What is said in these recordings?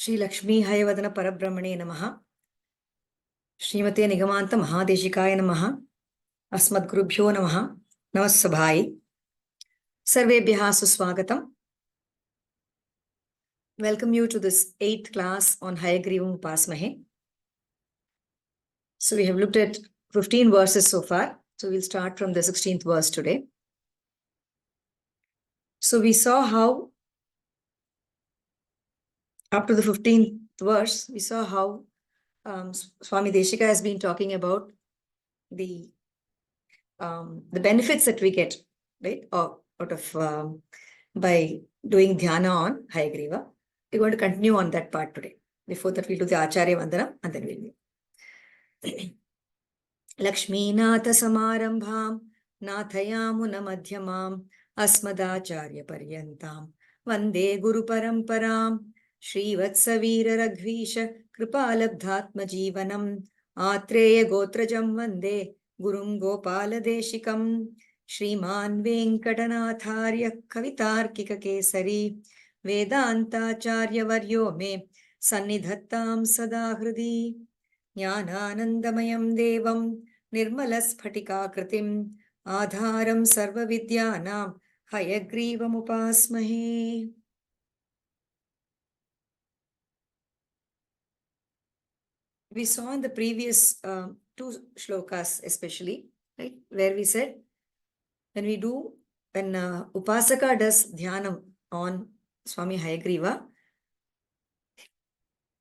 Shri Lakshmi Hayavadana Parabrahmane Namaha. Srimate Nigamanta Mahadeshikaya Namaha. Asmadgurubhyo Namaha. Namassabhai. Sarvebhyaha Suswagatam. Welcome you to this 8th class on Hayagrivam Upasmahe. So we have looked at 15 verses so far. So we'll start from the 16th verse today. So we saw how up to the 15th verse, we saw how Swami Deshika has been talking about the benefits that we get, right, out of by doing dhyana on Hayagriva. We're going to continue on that part today. Before that, we'll do the Acharya Vandanam and then we'll do. Lakshmi Natha Samarambham Nathayamuna Madhyamam Asmadacharya Paryantam Vande Guru Paramparam Shri Vatsavira Raghvisha Kripalabdhatma Jivanam Atreya Gotrajam Vande Gurum Gopala Deshikam Shriman Venkatanatharya Kavitarkika Kesari Vedantacharya Varyo Me Sannidhattam Sada Hridi Jnananandamayam Devam Nirmalasphatiकाकृतिम् Adharam Sarva Vidyanam Hayagrivam Upasmahe. We saw in the previous two shlokas especially, right, where we said when Upasaka does dhyanam on Swami Hayagriva,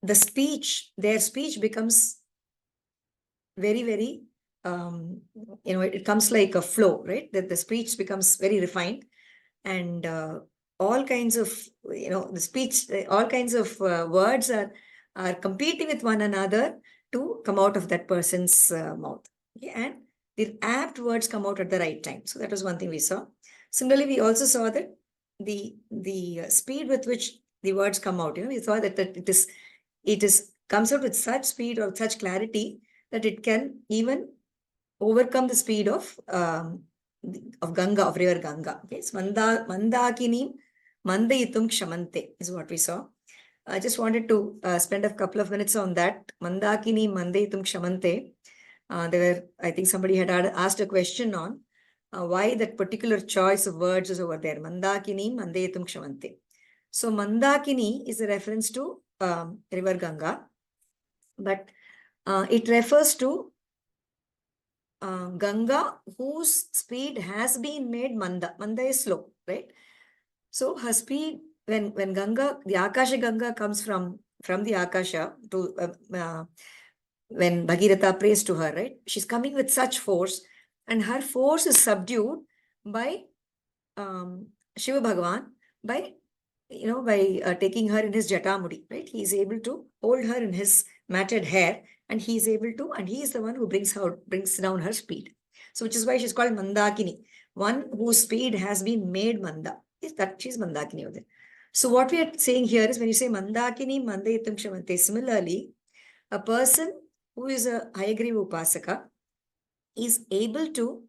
their speech becomes very, very, it comes like a flow, right? That the speech becomes very refined and all kinds of, all kinds of words are competing with one another to come out of that person's mouth. Okay? And the apt words come out at the right time. So that was one thing we saw. Similarly, we also saw that the speed with which the words come out, we saw that it comes out with such speed or such clarity that it can even overcome the speed of Ganga, of river Ganga. Okay, so Mandakini Mandayitum Kshamante is what we saw. I just wanted to spend a couple of minutes on that. Mandakini Mandayitum Kshamante. I think somebody had asked a question on why that particular choice of words is over there. Mandakini Mandayitum Kshamante. So Mandakini is a reference to river Ganga, but it refers to Ganga whose speed has been made Manda. Manda is slow, right? So her speed, when Ganga, the Akasha Ganga comes from the Akasha to when Bhagirath prays to her, right? She's coming with such force, and her force is subdued by Shiva Bhagavan by taking her in his Jatamudi, right? He is able to hold her in his matted hair, and he is the one who brings down her speed. So which is why she's called Mandakini, one whose speed has been made Manda. She's Mandakini over there. So what we are saying here is when you say Mandakini Mandayitum Kshamante, similarly, a person who is a Hayagriva Upasaka is able to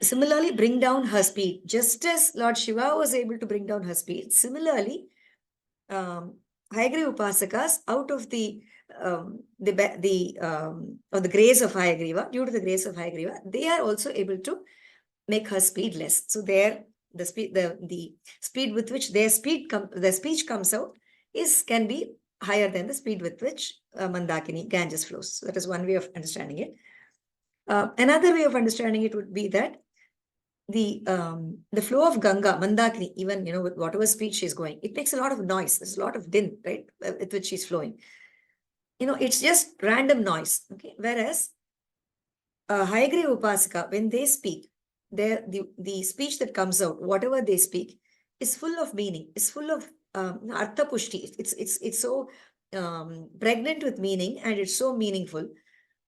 similarly bring down her speed, just as Lord Shiva was able to bring down her speed. Similarly, Hayagriva Upasakas, out of the grace of Hayagriva, due to the grace of Hayagriva, they are also able to make her speed less. So the speed with which their speech comes out can be higher than the speed with which Mandakini, Ganges flows. So that is one way of understanding it. Another way of understanding it would be that the flow of Ganga, Mandakini, even with whatever speed she's going, it makes a lot of noise. There's a lot of din, right, with which she's flowing. It's just random noise. Okay, whereas Hayagriva Upasaka, when they speak, the speech that comes out, whatever they speak, is full of meaning. It's full of artha pushti. It's so pregnant with meaning, and it's so meaningful,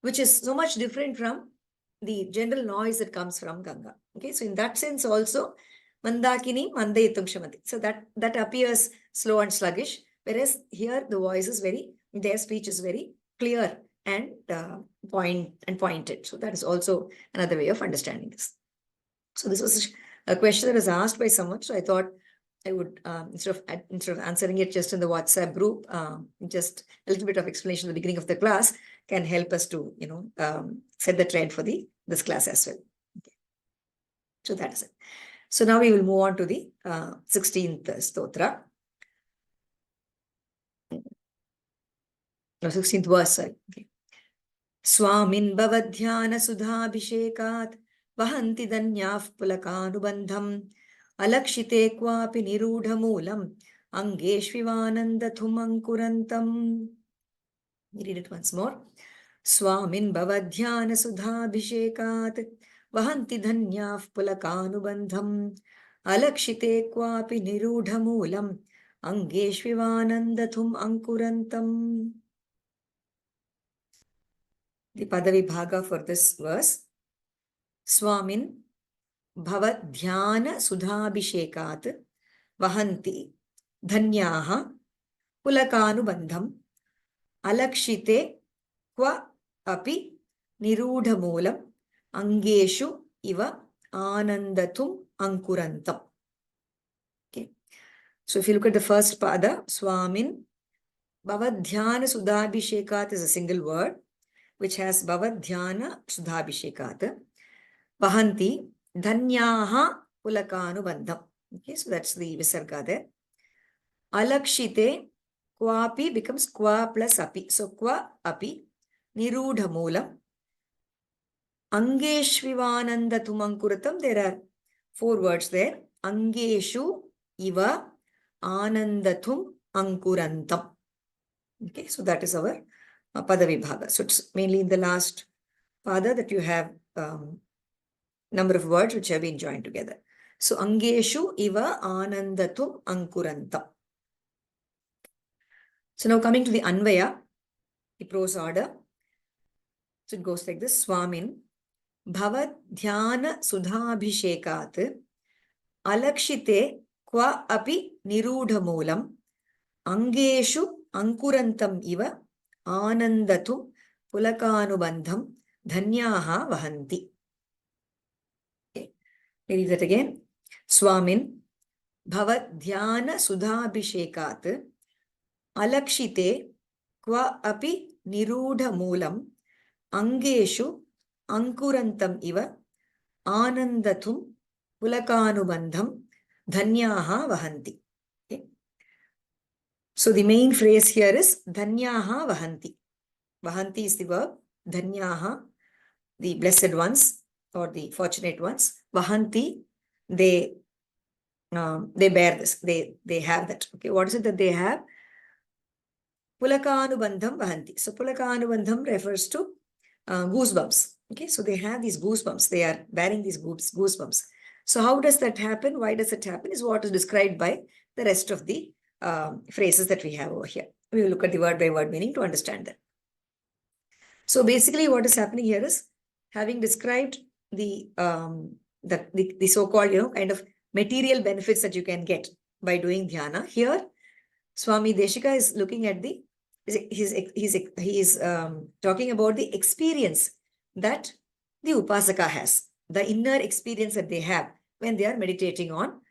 which is so much different from the general noise that comes from Ganga. Okay, so in that sense also, Mandakini Mandayitum Kshamante. So that appears slow and sluggish, whereas here their speech is very clear and pointed. So that is also another way of understanding this. So this was a question that was asked by someone. So I thought I would, instead of answering it just in the WhatsApp group, just a little bit of explanation at the beginning of the class can help us to, set the trend for this class as well. Okay. So that is it. So now we will move on to the 16th stotra. No, 16th verse, sorry. Okay. Swamin bhavadhyana sudhabhishekat vahanti danyaf pulakanubandham alakshite kwapi nirudhamulam angeshvivanandathum ankurantam. Read it once more. Swamin bhavadhyana sudhabhishekat vahanti dhanyaf pulakanubandham alakshite kwapi nirudhamulam angeshvivanandathum ankurantam. The Padavi Bhaga for this verse. Swamin bhavadhyana sudhabhishekat vahanti dhanyaha pulakanubandham alakshite kwa api nirudhamulam angeshu iva anandatum ankurantam. Okay. So if you look at the first pada, Swamin bhavadhyana sudhabhishekat is a single word which has bhavadhyana sudhabhishekat. Vahanti dhanyaha pulakanubandham. Okay, so that's the visarga there. Alakshite kwapi becomes kwa plus api. So kwa api nirudhamulam angeshvivanandatum ankuratam. There are 4 words there. Angeshu iva anandatum ankurantam. Okay, so that is our Padavi Bhaga. So it's mainly in the last pada that you have number of words which have been joined together. So Angeshu iva anandatum ankurantam. So now coming to the Anvaya, the prose order. So it goes like this. Swamin bhavad dhyana sudhabhishekat alakshite kwa api nirudhamulam angeshu ankurantam iva anandatum pulakanubandham dhanyaha vahanti. Okay. Read that again. Swamin bhavad dhyana sudhabhishekat alakshite kwa api nirudhamulam angeshu ankurantam iva anandatum pulakanubandham dhanyaha vahanti. Okay. So the main phrase here is dhanyaha vahanti. Vahanti is the verb. Dhanyaha, the blessed ones or the fortunate ones. Vahanti, they bear this. They have that. Okay, what is it that they have? Pulakanubandham vahanti. So pulakanubandham refers to goosebumps. Okay, so they have these goosebumps. They are bearing these goosebumps. So how does that happen? Why does it happen? Is what is described by the rest of the phrases that we have over here. We will look at the word by word meaning to understand that. So basically what is happening here is, having described the so-called, kind of material benefits that you can get by doing dhyana, here Swami Deshika is looking at he's talking about the experience that the upasaka has, the inner experience that they have when they are meditating on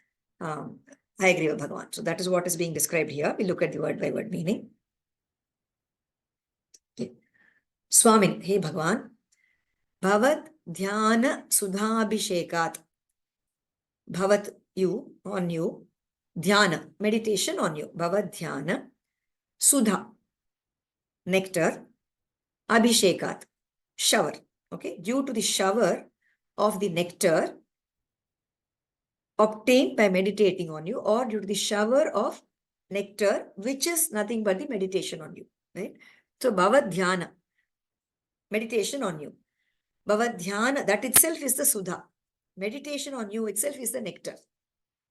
Hayagriva Bhagavan. So that is what is being described here. We look at the word by word meaning. Okay. Swamin, hey Bhagavan, bhavat dhyana sudhabhishekat. Bhavat, you, on you. Dhyana, meditation on you. Bhavat dhyana. Sudha, nectar. Abhishekat, shower. Okay, due to the shower of the nectar obtained by meditating on you, or due to the shower of nectar, which is nothing but the meditation on you. Right? So bhavat dhyana, meditation on you. Bhavat dhyana, that itself is the sudha. Meditation on you itself is the nectar.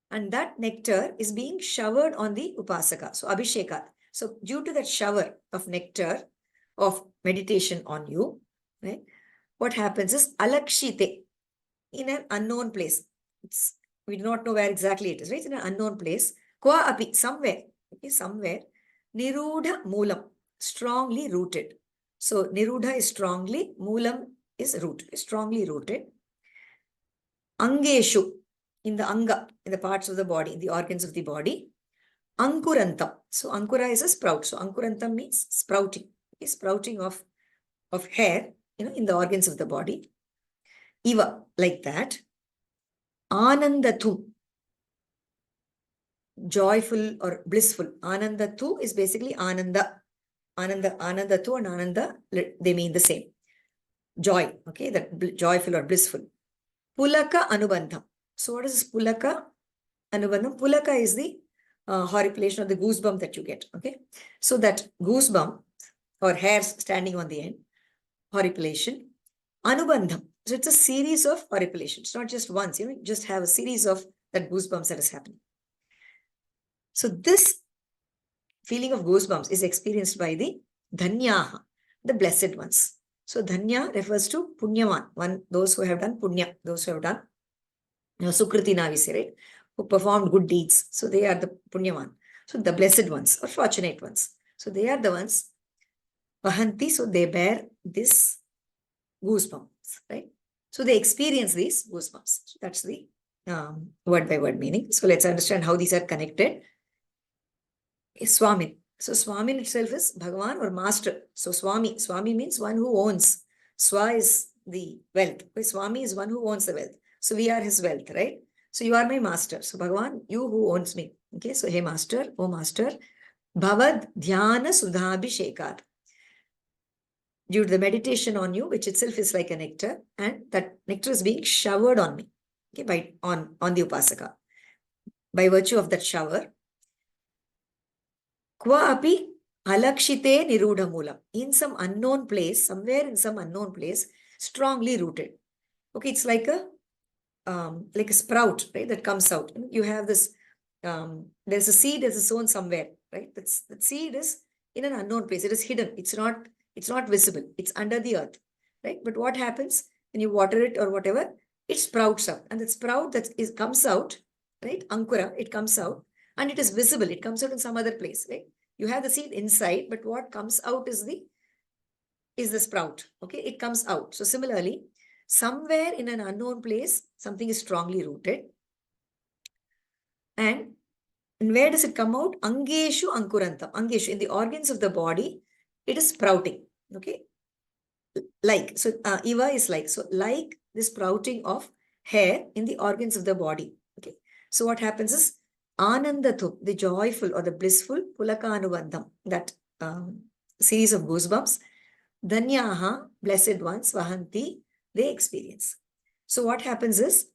And that nectar is being showered on the upasaka. So abhishekat. So due to that shower of nectar of meditation on you, right, what happens is alakshite, in an unknown place. We do not know where exactly it is, right? In an unknown place. Kwa api, somewhere. Okay, somewhere. Nirudha moolam, strongly rooted. So nirudha is strongly, moolam is root, strongly rooted. Angeshu, in the anga, in the parts of the body, in the organs of the body. Ankurantam. So ankura is a sprout. So ankurantam means sprouting. Okay? Sprouting of hair, in the organs of the body. Iva, like that. Anandatum. Joyful or blissful. Anandatu is basically ananda. Anandatu and ananda, they mean the same. Joy, okay, that joyful or blissful. Pulaka anubandham. So what is pulaka anubandham? Pulaka is the horripilation or the goosebump that you get, okay. So that goosebump or hairs standing on the end, horripilation. Anubandham. So it's a series of horripilation. It's not just once, you just have a series of that goosebumps that is happening. So this feeling of goosebumps is experienced by the dhanyaha, the blessed ones. So dhanya refers to punyavan, those who have done punya, those who have done sukritina, we say, right? Who performed good deeds. So they are the punyavan. So the blessed ones or fortunate ones. So they are the ones vahanti, so they bear this goosebumps, right? So they experience these goosebumps. So that's the word by word meaning. So let's understand how these are connected. Swamin. So Swamin itself is Bhagavan or master. So Swami. Swami means one who owns. Swa is the wealth. Swami is one who owns the wealth. So we are his wealth, right? So you are my master. So Bhagavan, you who owns me. Okay, so hey master, oh master. Bhavad Dhyana Sudhabhishekar. Due to the meditation on you, which itself is like a nectar, and that nectar is being showered on me. Okay, on the Upasaka. By virtue of that shower. Kva api alakshite nirudha moolam. In some unknown place, somewhere in some unknown place, strongly rooted. Okay, it's like a sprout, right, that comes out. You have this, there's a seed that is sown somewhere, right? That seed is in an unknown place. It is hidden. It's not visible. It's under the earth, right? But what happens when you water it or whatever, it sprouts up. And that sprout comes out, right? Ankura, it comes out and it is visible. It comes out in some other place, right? You have the seed inside, but what comes out is the sprout. Okay, it comes out. So similarly, somewhere in an unknown place, something is strongly rooted. And where does it come out? Angeshu ankurantam. Angeshu, in the organs of the body, it is sprouting. Okay. Like, so Iva is like, so like the sprouting of hair in the organs of the body. Okay. So what happens is Anandatu, the joyful or the blissful, Pulakanubandham, that series of goosebumps, Dhanyaha, blessed ones, Vahanti, they experience. So what happens is,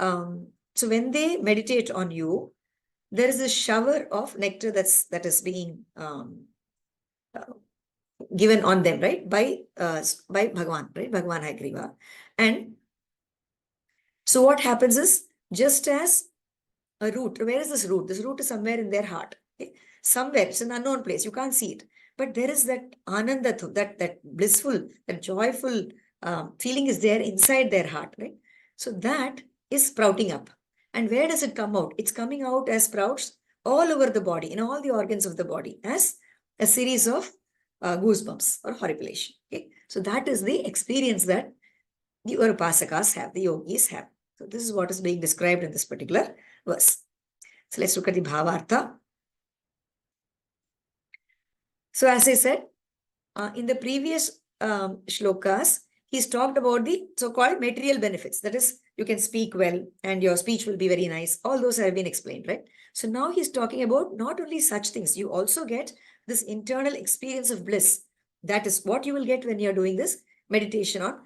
so when they meditate on you, there is a shower of nectar that is being given on them, right? By Bhagavan, right? Bhagavan Hayagriva. And so what happens is, just as a root, where is this root? This root is somewhere in their heart. Okay? Somewhere, it's an unknown place. You can't see it. But there is that anandatu, that blissful, that joyful feeling is there inside their heart, right? So that is sprouting up. And where does it come out? It's coming out as sprouts all over the body, in all the organs of the body, as a series of goosebumps or horripilation. Okay? So that is the experience that the Upasakas have, the yogis have. So this is what is being described in this particular verse. So let's look at the Bhavartha. So as I said, in the previous shlokas, he's talked about the so-called material benefits. That is, you can speak well and your speech will be very nice. All those have been explained, right? So now he's talking about not only such things, you also get this internal experience of bliss. That is what you will get when you're doing this meditation on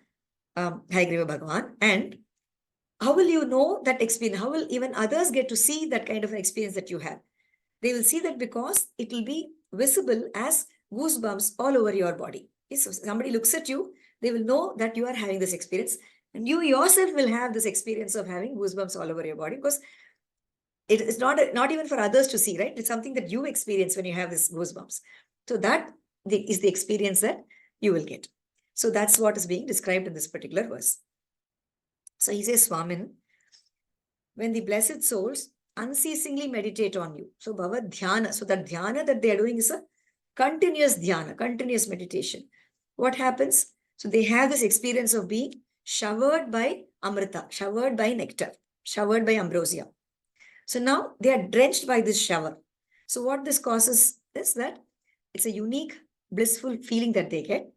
Hayagriva Bhagavan. And how will you know that experience? How will even others get to see that kind of an experience that you have? They will see that because it will be visible as goosebumps all over your body. If somebody looks at you, they will know that you are having this experience. And you yourself will have this experience of having goosebumps all over your body, because it is not even for others to see, right? It's something that you experience when you have this goosebumps. So that is the experience that you will get. So that's what is being described in this particular verse. So he says, Swamin, when the blessed souls unceasingly meditate on you. So Bhava Dhyana. So that Dhyana that they are doing is a continuous Dhyana, continuous meditation. What happens? So they have this experience of being showered by Amrita, showered by nectar. showered by ambrosia. So now they are drenched by this shower. So what this causes is that it's a unique, blissful feeling that they get,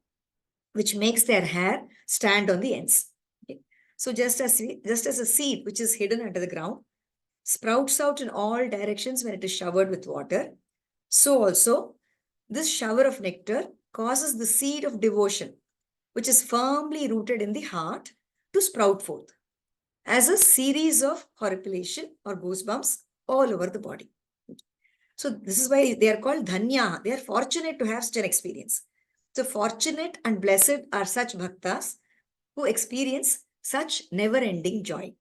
which makes their hair stand on the ends. Okay? So just as a seed which is hidden under the ground sprouts out in all directions when it is showered with water, so also this shower of nectar causes the seed of devotion, which is firmly rooted in the heart, to sprout forth as a series of horripilation or goosebumps all over the body. So this is why they are called dhanya. They are fortunate to have such an experience. So fortunate and blessed are such bhaktas who experience such never-ending joy.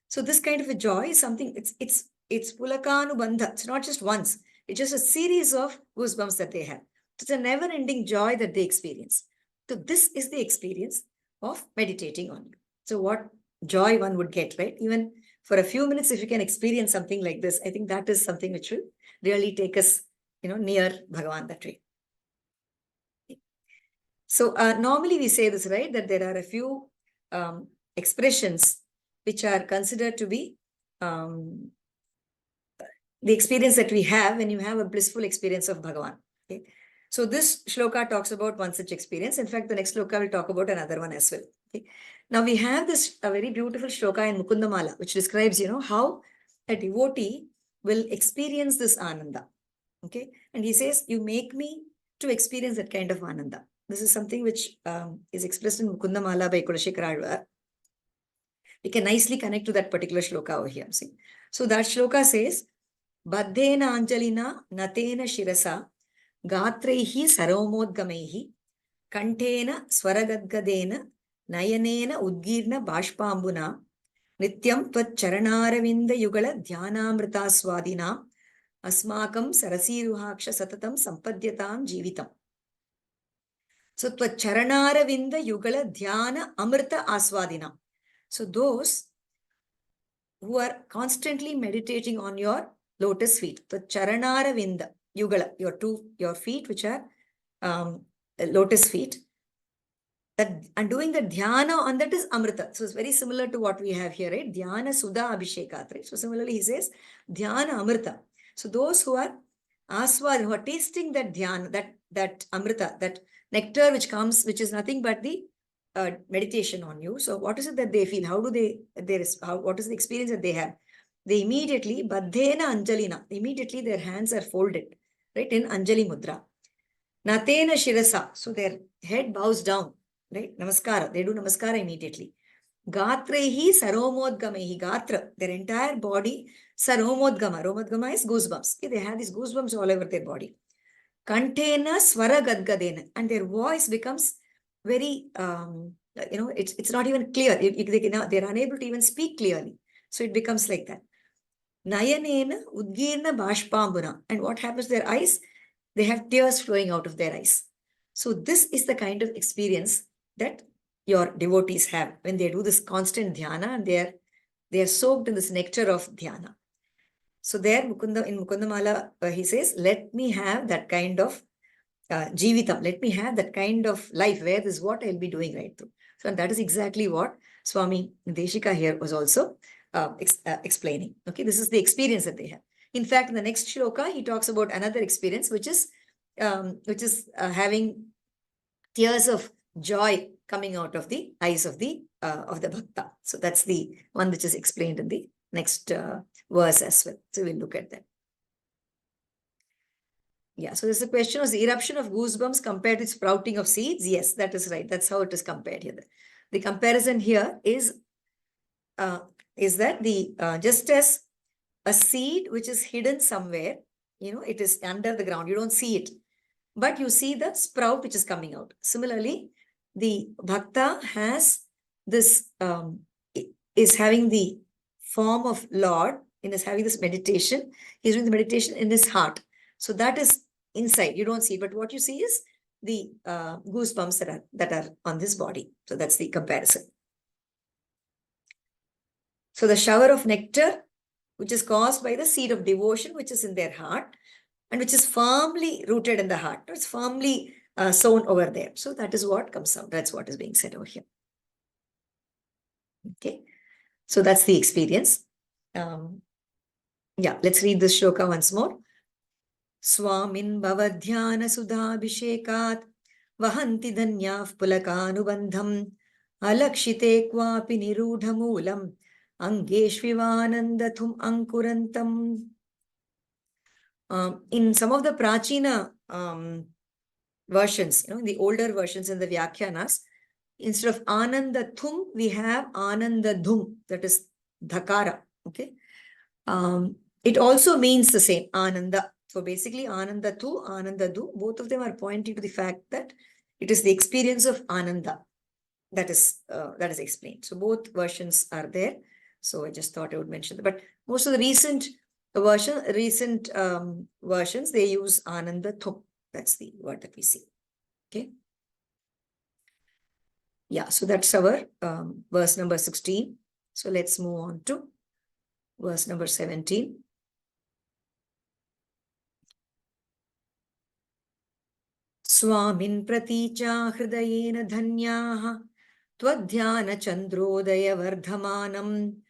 So this kind of a joy is something, it's pulakanubandha. It's not just once. It's just a series of goosebumps that they have. It's a never-ending joy that they experience. So this is the experience of meditating on it. So what joy one would get, right? Even for a few minutes, if you can experience something like this, I think that is something which will really take us, near Bhagavan that way. So normally we say this, right? That there are a few expressions which are considered to be the experience that we have when you have a blissful experience of Bhagavan. Okay? So this shloka talks about one such experience. In fact, the next shloka will talk about another one as well. Okay? Now we have a very beautiful shloka in Mukundamala, which describes, how a devotee will experience this Ananda. Okay? And he says, you make me to experience that kind of Ananda. This is something which is expressed in Mukundamala by Kulashekara Alvar. We can nicely connect to that particular shloka over here. See? So that shloka says, Baddhena Anjalina Natena Shirasa Gatrehi Saromodgamehi Kantena Swaragadgadena Nayanena Udgirna Bashpambuna Nityam Tvat Charanaravinda Yugala Dhyanamrita Swadina Asmakam Sarasiruhaksha Satatam Sampadyatam Jivitam. So Tvat Charanaravinda Yugala Dhyana Amrita Aswadina. So those who are constantly meditating on your lotus feet, the Charanaravinda Yugala, your feet which are lotus feet, and doing the dhyana on that is amrita. So it's very similar to what we have here, right? Dhyana Sudha Abhishekat, right? So similarly he says dhyana amrita. So those who are aswad, who are tasting that dhyana, that amrita, that nectar which comes, which is nothing but the meditation on you. So what is it that they feel? What is the experience that they have? They immediately, baddhena anjalina, immediately their hands are folded, right, in Anjali Mudra. Natena shirasa, so their head bows down, right? Namaskara, they do namaskara immediately. Gatrehi saromodgamehi, gatra, their entire body, saromodgama. Romodgama is goosebumps. Okay, they have these goosebumps all over their body. Kantena swara gadgadena, and their voice becomes very, it's not even clear. They're unable to even speak clearly. So it becomes like that. Nayanena udgirna bashpambuna. And what happens to their eyes? They have tears flowing out of their eyes. So this is the kind of experience that your devotees have when they do this constant dhyana, and they are soaked in this nectar of dhyana. So there, in Mukundamala, he says, let me have that kind of jivitam. Let me have that kind of life where this is what I'll be doing right through. So that is exactly what Swami Deshika here was also explaining. Okay, this is the experience that they have. In fact, in the next shloka, he talks about another experience, which is having tears of joy coming out of the eyes of the bhakta. So that's the one which is explained in the next verse as well. So we'll look at that. Yeah, so there's a question, was the eruption of goosebumps compared with sprouting of seeds? Yes, that is right. That's how it is compared here. The comparison here is that just as a seed which is hidden somewhere, it is under the ground, you don't see it, but you see the sprout which is coming out. Similarly, the bhakta has this, is having the form of Lord, and is having this meditation. He's doing the meditation in his heart. So that is inside, you don't see it, but what you see is the goosebumps that are on this body. So that's the comparison. So the shower of nectar, which is caused by the seed of devotion, which is in their heart, and which is firmly rooted in the heart. It's firmly sown over there. So that is what comes out. That's what is being said over here. Okay. So that's the experience. Yeah, let's read this shloka once more. Swamin bhavadhyana sudhabhishekat vahanti dhanyaf pulakanubandham alakshite kvapi nirudhamulam angeshvivanandathum ankurantam. In some of the Prachina versions, the older versions in the Vyakhyanas, instead of Anandathum, we have Anandadhum, that is Dhakara. Okay. It also means the same, Ananda. So basically, Anandatu, Anandadu, both of them are pointing to the fact that it is the experience of Ananda that is explained. So both versions are there. So I just thought I would mention that. But most of the recent versions, they use Anandathum. That's the word that we see. Okay. Yeah, so that's our verse number 16. So let's move on to verse number 17. Swamin praticha hridayena dhanyaha twadhyana chandrodaya vardhamanam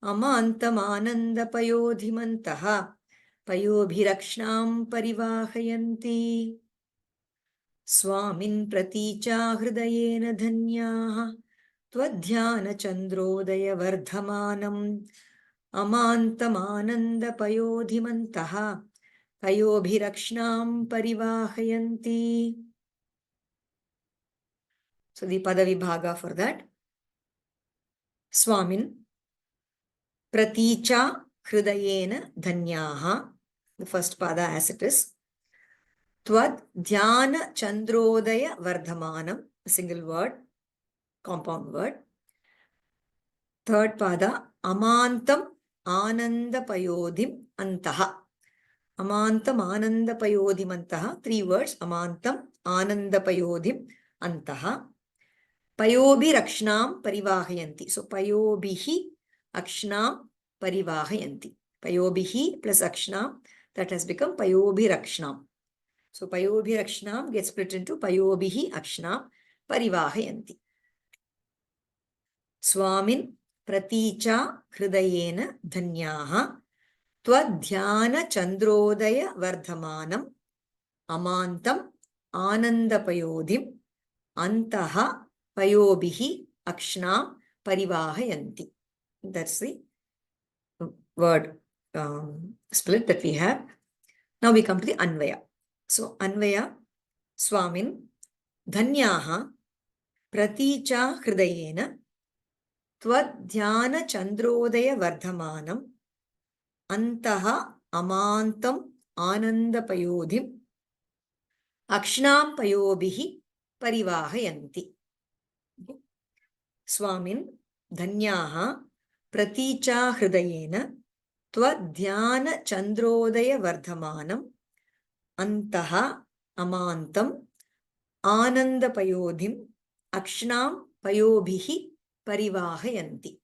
amantam anandapayodhimantaha payobhirakshnam parivahayanti. Swamin praticha hridayena dhanyaha twadhyana chandrodaya vardhamanam amantam anandapayodhimantaha payobhirakshnam parivahayanti. So the Padavibhaga for that. Swamin praticha hridayena dhanyaha. The first pada as it is. Tvad dhyana chandrodaya vardhamanam. A single word, compound word. Third pada amantam anandapayodhim antaha. Amantam anandapayodhim antaha. 3 words. Amantam anandapayodhim antaha. Payobi rakshnam parivahayanti. So payobihi akshnam parivahayanti. Payobihi plus akshnam, that has become payobi rakshnam. So payobi rakshnam gets split into payobihi akshnam parivahayanti. Swamin praticha hridayena dhanyaha twadhyana chandrodaya vardhamanam amantam anandapayodhim antaha payobihi akshnam parivahayanti. That's the word split that we have. Now we come to the Anvaya. So Anvaya, Swamin dhanyaha praticha hridayena twadhyana chandrodaya vardhamanam antaha amantam anandapayodhim akshnam payobihi parivahayanti. Swamin dhanyaha praticha hridayena twadhyana chandrodaya vardhamanam antaha amantam anandapayodhim akshnam payobihi parivahayanti.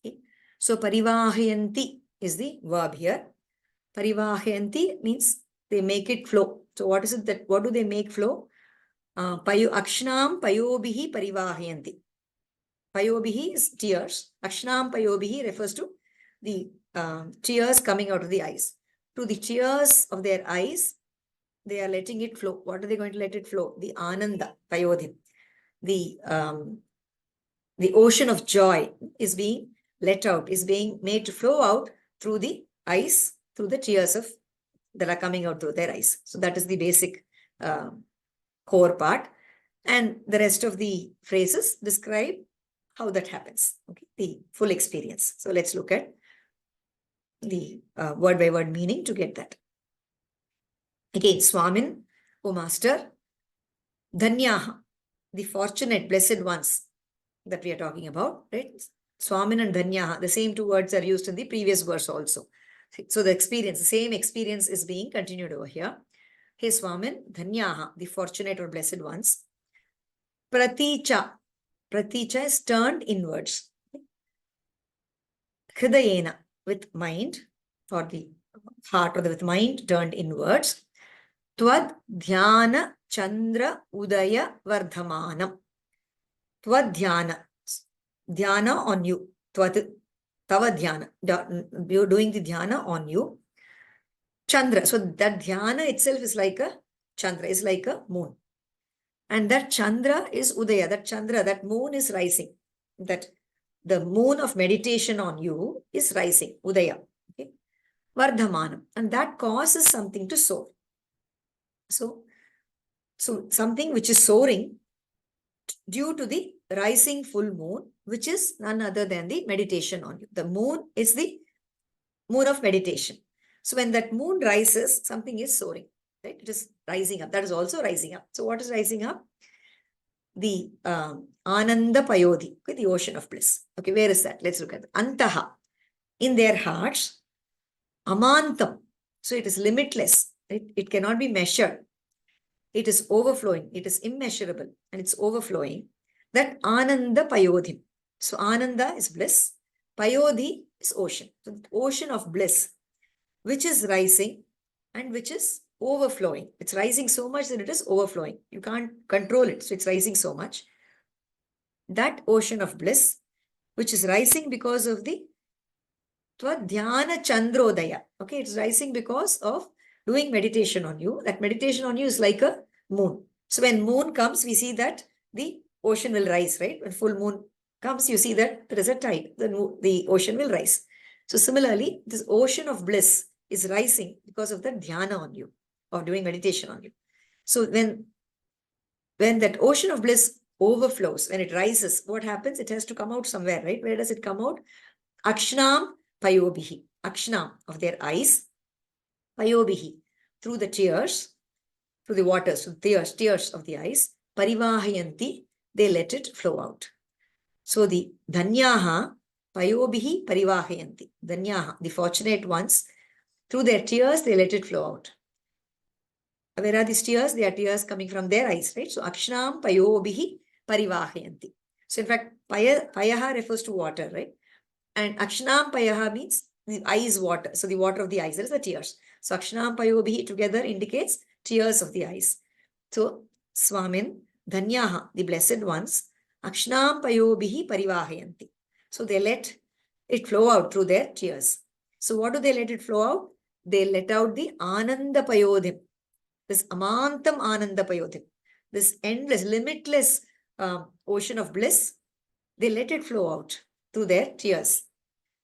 Okay. So parivahayanti is the verb here. Parivahayanti means they make it flow. So what is it that, what do they make flow? Akshnam payobihi parivahayanti. Payobihi is tears. Akshnam payobihi refers to the tears coming out of the eyes. To the tears of their eyes, they are letting it flow. What are they going to let it flow? The ananda payodhim. The ocean of joy is being let out, is being made to flow out through the eyes, through the tears that are coming out through their eyes. So that is the basic core part. And the rest of the phrases describe how that happens. Okay, the full experience. So let's look at the word by word meaning to get that. Again, Swamin, O Master, Dhanyaha, the fortunate, blessed ones that we are talking about, right? Swamin and Dhanyaha, the same 2 words are used in the previous verse also. So the experience, the same experience is being continued over here. Hey Swamin, Dhanyaha, the fortunate or blessed ones. Praticha, Praticha is turned inwards. Hridayena, with mind, or the heart, or with mind turned inwards. Tvad dhyana chandra udaya vardhamanam. Tvad dhyana, dhyana on you. Tvat, tava dhyana. You're doing the dhyana on you. Chandra. So that dhyana itself is like a Chandra, is like a moon. And that Chandra is Udaya. That Chandra, that moon is rising. That the moon of meditation on you is rising. Udaya. Okay. Vardhamanam. And that causes something to soar. So something which is soaring due to the rising full moon, which is none other than the meditation on you. The moon is the moon of meditation. So when that moon rises, something is soaring, right? It is rising up. That is also rising up. So what is rising up? The Ananda Payodhi, okay, the ocean of bliss. Okay, where is that? Let's look at it. Antaha, in their hearts, Amantam. So it is limitless. It cannot be measured. It is overflowing. It is immeasurable and it's overflowing. That Ananda Payodhi. So Ananda is bliss. Payodhi is ocean. So the ocean of bliss, which is rising and which is overflowing. It's rising so much that it is overflowing. You can't control it. So it's rising so much. That ocean of bliss, which is rising because of the Twadhyana Chandrodaya. Okay, it's rising because of doing meditation on you. That meditation on you is like a moon. So when moon comes, we see that the ocean will rise, right? When full moon comes, you see that there is a tide. The ocean will rise. So similarly, this ocean of bliss is rising because of the dhyana on you, of doing meditation on you. So when that ocean of bliss overflows, when it rises, what happens? It has to come out somewhere, right? Where does it come out? Akshnam Payobihi. Akshnam, of their eyes. Payobihi, through the tears, through the waters, through tears of the eyes. Parivahayanti, they let it flow out. So the Dhanyaha Payobihi Parivahayanti. Dhanyaha, the fortunate ones, through their tears, they let it flow out. Where are these tears? They are tears coming from their eyes, right? So Akshnam Payobihi Parivahayanti. So in fact, Payaha refers to water, right? And Akshnam Payaha means the eyes water. So the water of the eyes, that is the tears. So Akshnam Payobhihi together indicates tears of the eyes. So Swamin, Dhanyaha, the blessed ones, Akshnam Payobhihi Parivahayanti. So they let it flow out through their tears. So what do they let it flow out? They let out the Ananda Payodhim, this Amantam Ananda Payodhim, this endless, limitless ocean of bliss. They let it flow out through their tears.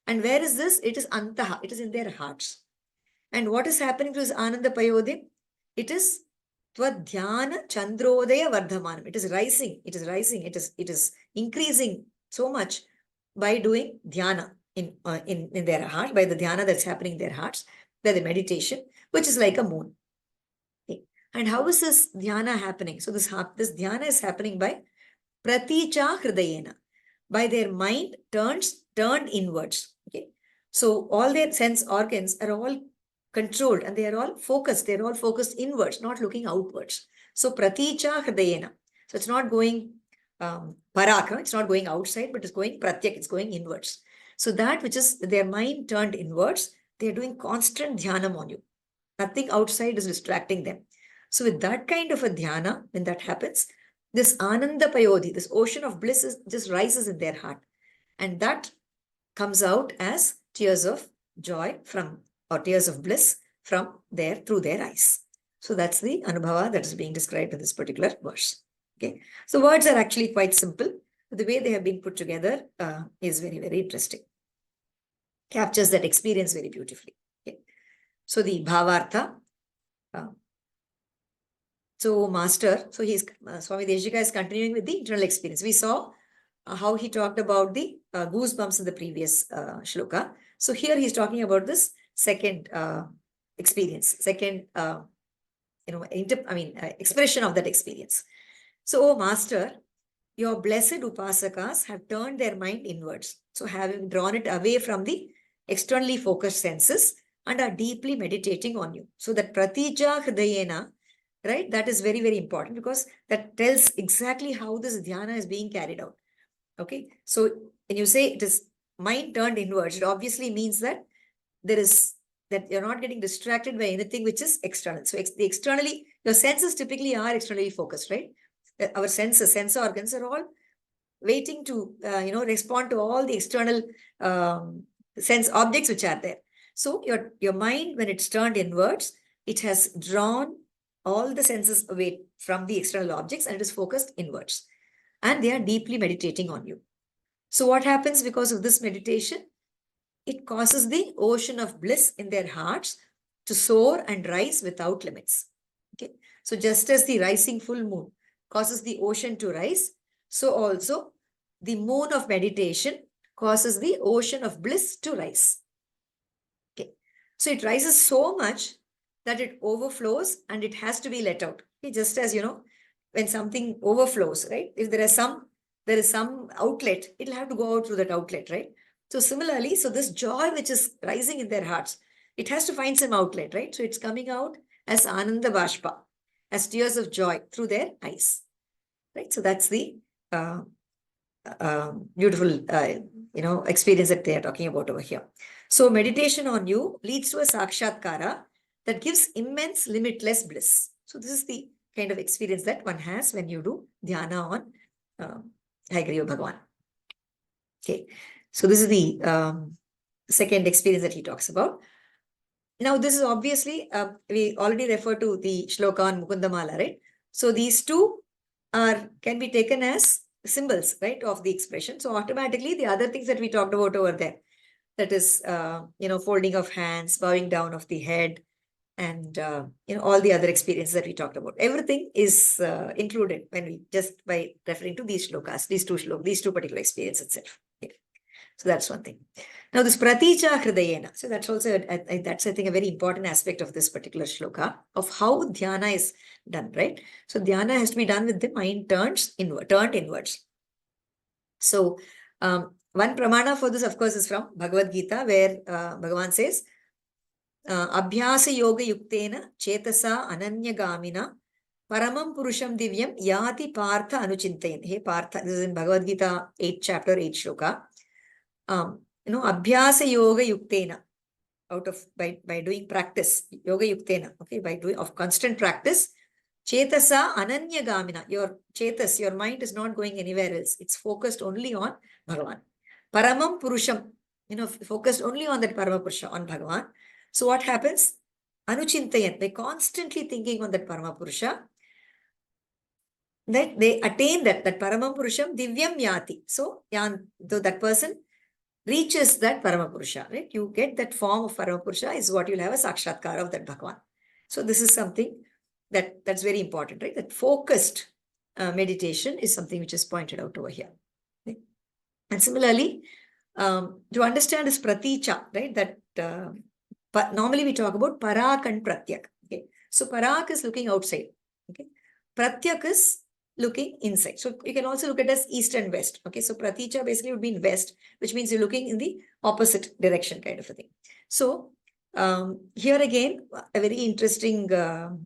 And where is this? It is Antaha. It is in their hearts. And what is happening to this Ananda Payodhim? It is Twadhyana Chandrodaya Vardhamanam. It is rising. It is rising. It is increasing so much by doing dhyana in their heart, by the dhyana that's happening in their hearts, by the meditation, which is like a moon. Okay. And how is this dhyana happening? So this dhyana is happening by Praticha Hridayena, by their mind turned inwards. Okay. So all their sense organs are all controlled and they are all focused. They're all focused inwards, not looking outwards. So Praticha Hridayena. So it's not going parak, it's not going outside, but it's going pratyak, it's going inwards. So that which is their mind turned inwards, they're doing constant dhyanam on you. Nothing outside is distracting them. So with that kind of a dhyana, when that happens, this Ananda Payodhi, this ocean of bliss just rises in their heart. And that comes out as tears of joy or tears of bliss through their eyes. So that's the Anubhava that is being described in this particular verse. Okay. So words are actually quite simple. But the way they have been put together is very, very interesting. Captures that experience very beautifully. Okay. So the Bhavartha. So Master, so Swami Deshika is continuing with the internal experience. We saw how he talked about the goosebumps in the previous shloka. So here he's talking about this second experience, expression of that experience. So, O Master, your blessed upasakas have turned their mind inwards. So having drawn it away from the externally focused senses and are deeply meditating on you. So that pratija hridayena, right? That is very, very important because that tells exactly how this dhyana is being carried out. Okay. So when you say it is mind turned inwards, it obviously means that that you're not getting distracted by anything which is external. So your senses typically are externally focused, right? Our sense organs are all waiting to, respond to all the external sense objects which are there. So your mind, when it's turned inwards, it has drawn all the senses away from the external objects and it is focused inwards. And they are deeply meditating on you. So what happens because of this meditation? It causes the ocean of bliss in their hearts to soar and rise without limits. Okay. So just as the rising full moon causes the ocean to rise, so also the moon of meditation causes the ocean of bliss to rise. Okay. So it rises so much that it overflows and it has to be let out. Okay. Just as, when something overflows, right? If there is some outlet, it'll have to go out through that outlet, right? So similarly, so this joy which is rising in their hearts, it has to find some outlet, right? So it's coming out as Ananda Bashpa, as tears of joy through their eyes, right? So that's the beautiful, experience that they are talking about over here. So meditation on you leads to a sakshatkara that gives immense, limitless bliss. So this is the kind of experience that one has when you do dhyana on Hayagriva Bhagavan. Okay, so this is the second experience that he talks about. Now, this is obviously, we already referred to the Sloka on Mukundamala, right? So these two can be taken as symbols, right, of the expression. So automatically, the other things that we talked about over there, that is, folding of hands, bowing down of the head, and, all the other experiences that we talked about. Everything is included when we just by referring to these shlokas, these two particular experiences itself. Okay. So that's one thing. Now this praticha hridayena. So that's also, that's I think a very important aspect of this particular shloka of how dhyana is done, right? So dhyana has to be done with the mind turned inwards. So one pramana for this, of course, is from Bhagavad Gita, where Bhagavan says, Abhyasa yoga yuktena chetasa ananyagamina paramam purusham divyam yati partha anuchintayan. Hey Partha, this is in Bhagavad Gita 8th chapter, 8th shloka. Abhyasa yoga yuktena, by doing practice, yoga yuktena, okay, by doing of constant practice, chetasa ananyagamina, your mind is not going anywhere else. It's focused only on Bhagavan. Paramam purusham, focused only on that Parama Purusha, on Bhagavan. So what happens? Anuchintayan, by constantly thinking on that Parama Purusha, that they attain that Paramam Purusham divyam yati. So that person reaches that Parama Purusha, right? You get that form of Parama Purusha is what you'll have a sakshatkara of that Bhagavan. So this is something that's very important, right? That focused meditation is something which is pointed out over here. Okay? And similarly, to understand this praticha, right? That normally we talk about parak and pratyak. Okay, so parak is looking outside. Okay, pratyak is looking inside. So you can also look at it as east and west. Okay, so praticha basically would be in west, which means you're looking in the opposite direction, kind of a thing. So here again, a very interesting Shruti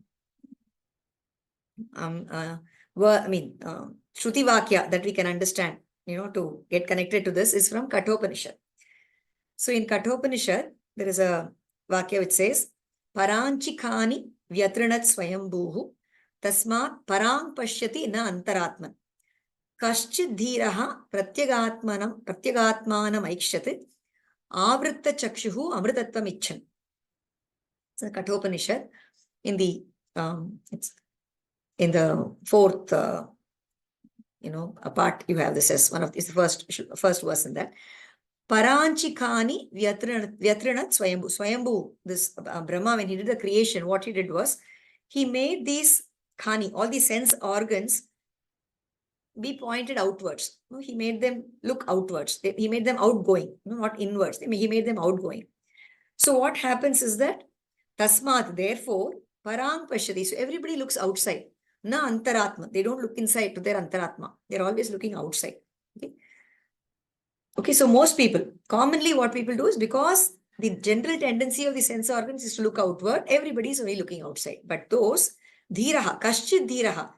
Vakya that we can understand, to get connected to this is from Kathopanishad. So in Kathopanishad, there is a Vakya which says, Paranchikani vyatrinat swayambhuhu tasmat parang pashyati na antaratman kaschid dhiraha pratyagatmanam aikshat avritta chakshuhu amritatvam icchan. So Kathopanishad in the fourth part, you have this as one of the first verse in that. Paranchikani vyatrinat swayambhu. Swayambhu, this Brahma, when he did the creation, what he did was, he made these khani, all the sense organs, be pointed outwards. He made them look outwards. He made them outgoing, not inwards. He made them outgoing. So what happens is that, tasmat, therefore, parang pashyati. So everybody looks outside. Na antaratma. They don't look inside to their antaratma. They're always looking outside. Okay, so most people, commonly what people do is, because the general tendency of the sense organs is to look outward, everybody is only looking outside. But those, dhiraha, kaschid dhiraha,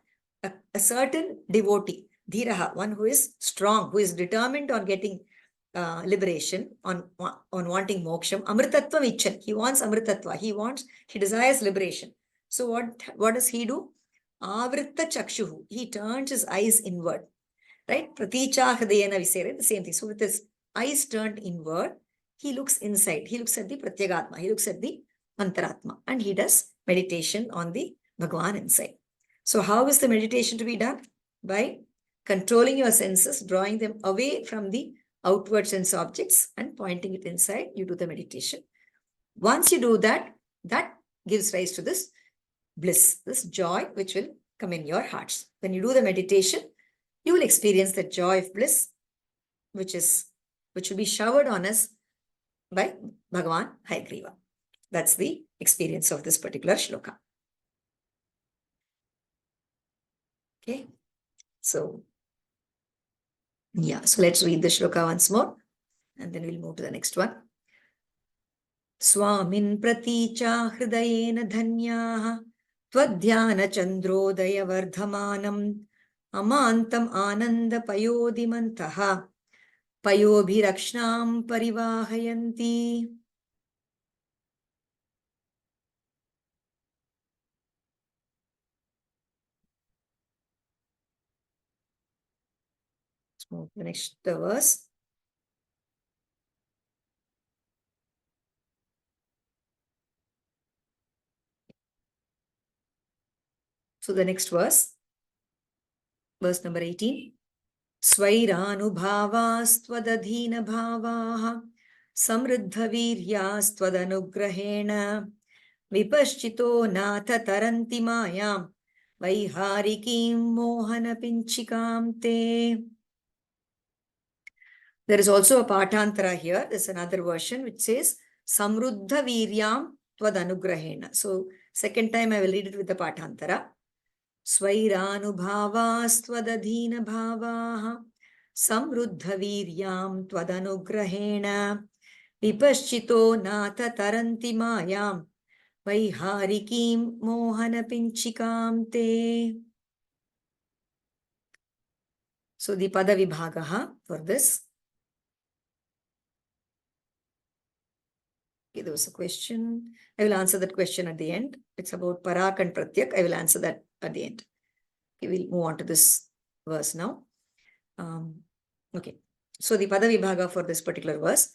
a certain devotee, dhiraha, one who is strong, who is determined on getting liberation, on wanting moksham, amritatvam icchan. He wants amritatva. He desires liberation. So what does he do? Avritta chakshuhu. He turns his eyes inward. right? Praticha hridayena visere, the same thing. So with his eyes turned inward, he looks inside. He looks at the pratyagatma. He looks at the antaratma, and he does meditation on the Bhagavan inside. So how is the meditation to be done? By controlling your senses, drawing them away from the outward sense objects and pointing it inside. You do the meditation. Once you do that, that gives rise to this bliss, this joy which will come in your hearts. When you do the meditation, you will experience the joy of bliss, which will be showered on us by Bhagavan Hayagriva. That's the experience of this particular shloka. Okay, so yeah, so let's read the shloka once more, and then we'll move to the next one. Swamin praticha hridayena dhanyaha twadhyana chandrodaya vardhamanam amantam ananda payodimantaha payobhirakshnam parivahayanti. Let's move to the next verse. So the next verse number 18. Svairanubhavastvadadhina bhavaha samriddhaviryastvadanugrahena vipaschito natha taranti mayam vaiharikim mohana pinchikam te. There is also a patantara here. There's another version which says samruddha viryam tvadanugrahena. So second time I will read it with the patantara. स्वैरानुभावास्त्वदधीन भावाः समृद्ध वीर्यां त्वदनुग्रहेण विपश्चितो नाथ तरन्ति मायां वैहारिकीं मोहन पिञ्चिकां ते. So the pada vibhagaha for this. Okay, there was a question. I will answer that question at the end. It's about parak and pratyak. I will answer that at the end. Okay, we'll move on to this verse now. Okay, so the pada vibhaga for this particular verse.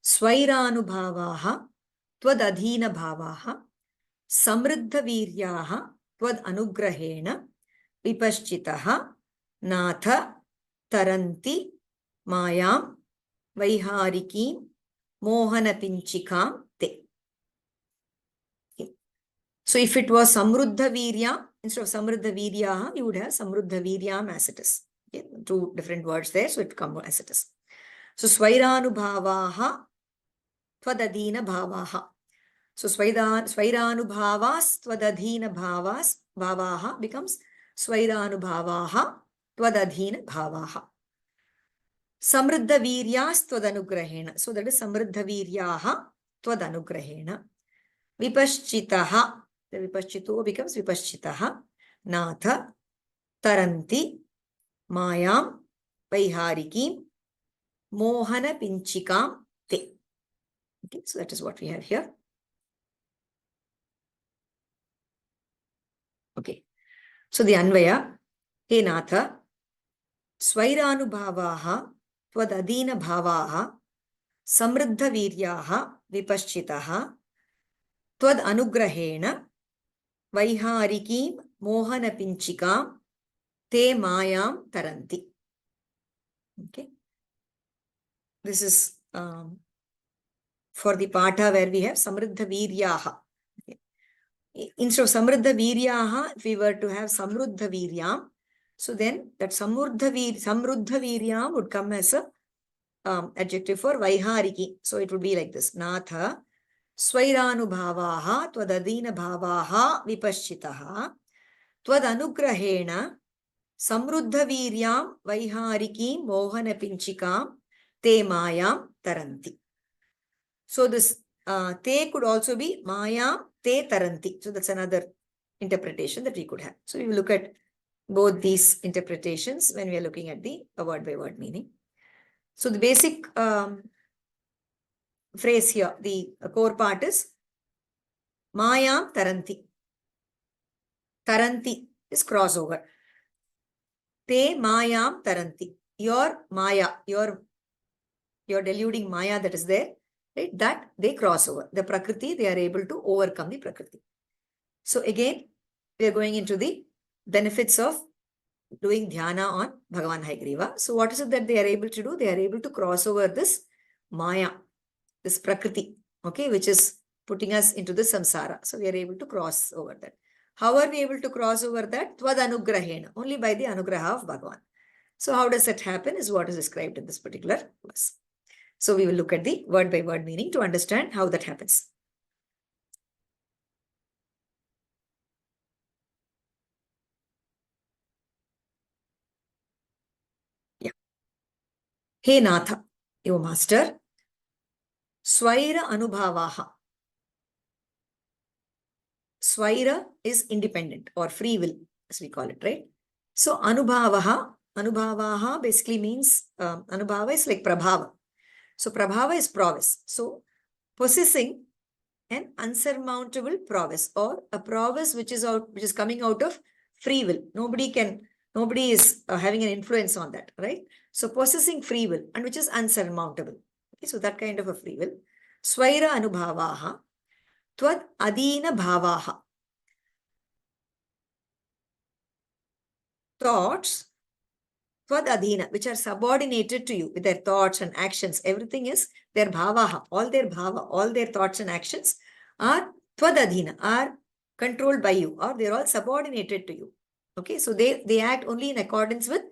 Svairanubhavaha twadadhina bhavaha samriddha viryaha tvad anugrahena vipaschitaha natha taranti mayam vaiharikim mohana pinchikam te. Okay. So if it was samruddha virya, instead of samruddha viryaha, you would have samruddha viryam as it is. Okay. Two different words there, so it comes as it is. So svairanubhavaha twadadhina bhavaha. So svairanubhavas twadadhina bhavaha becomes svairanubhavaha twadadhina bhavaha. Samriddha viryas tvadanugrahena. So that is samriddha viryaha tvadanugrahena. Vipaschitaha. The vipaschito becomes vipaschitaha. Natha taranti mayam vaiharikim mohana pinchikam te. Okay, so that is what we have here. Okay, so the Anvaya. He Natha Svairanubhavaha twadadina bhavaha samriddha viryaha vipaschitaha tvad anugrahena vaiharikim mohana pinchikam te mayam taranti. Okay, this is for the pata where we have samriddha viryaha. Okay. Instead of samriddha viryaha, if we were to have samruddha viryam, so then that samruddha viryam would come as a adjective for vaihariki. So it would be like this. Natha svairanubhavaha twadadina bhavaha vipaschitaha twadanugrahena samruddha viryam vaihariki mohana pinchikam te mayam taranti. So this te could also be mayam te taranti. So that's another interpretation that we could have. So we will look at both these interpretations when we are looking at the word by word meaning. So the basic phrase here, the core part is mayam taranti. Taranti is crossover. Te mayam taranti. Your maya, your deluding maya that is there, right? That they cross over. The Prakriti, they are able to overcome the Prakriti. So again, we are going into the benefits of doing dhyana on Bhagavan Hayagriva. So what is it that they are able to do? They are able to cross over this maya, this Prakriti, okay, which is putting us into the samsara. So we are able to cross over that. How are we able to cross over that? Tvad anugrahena, only by the anugraha of Bhagavan. So how does that happen is what is described in this particular verse. So we will look at the word by word meaning to understand how that happens. Yeah. Hey Natha, your master, Swaira Anubhavaha. Swaira is independent or free will, as we call it, right? So Anubhavaha basically means, Anubhava is like Prabhava. So Prabhava is prowess. So possessing an unsurmountable prowess, or a prowess which is coming out of free will. Nobody is having an influence on that, right? So possessing free will, and which is unsurmountable. Okay, so that kind of a free will. Swaira Anubhavaha. Tvad adina bhavaha. Thoughts, tvad adina, which are subordinated to you with their thoughts and actions. Everything is their bhavaha. All their thoughts and actions are tvad adina, are controlled by you, or they're all subordinated to you. Okay, so they act only in accordance with